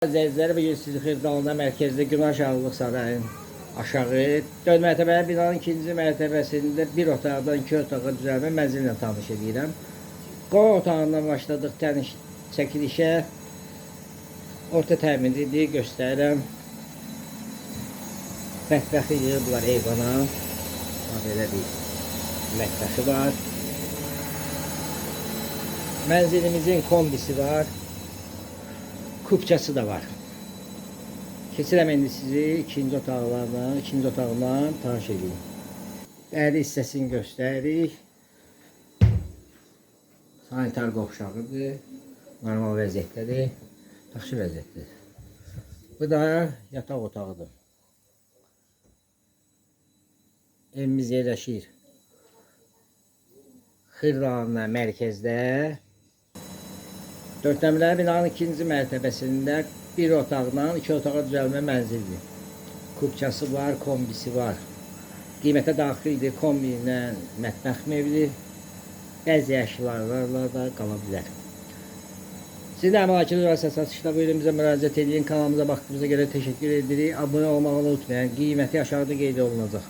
Əzizləri bugün sizi Xırdalında mərkəzdə Günah Şahlıq Sarayın aşağı 4 mərtəbəli binanın ikinci mərtəbəsində bir otaqdan 2 otağa düzəlmə mənzillə tanış edirəm. Qonaq otağından başladıq çəkilişə. Orta təmirlidir, göstərirəm. Mətbəxi yığıblar eyvana. Belə bir mətbəxi var. Mənzilimizin kombisi var. Kupçası da var. Keçirəm indi sizi ikinci otağından tanış edeyim. Əri hissəsini göstəririk. Sanitar qovşağıdır. Normal vəziyyətdədir. Yaxşı vəziyyətdir. Bu da yataq otağıdır. Evimiz yerləşir Xırdalında mərkəzdə. 4 nömrəli binanın ikinci mərtəbəsində bir otaqdan 2 otağa düzəlmə mənzildir. Kupçası var, kombisi var. Qiymətə daxildir, kombi ilə mətbəx mebli. Bəzi əşyalarla da qala bilər. Sizin də əmlakınız varsa satışda buyurun bizə müraciət edin. Kanalımıza baxdığınıza görə təşəkkür edirik. Abunə olmağı unutmayın. Qiyməti aşağıda qeyd olunacaq.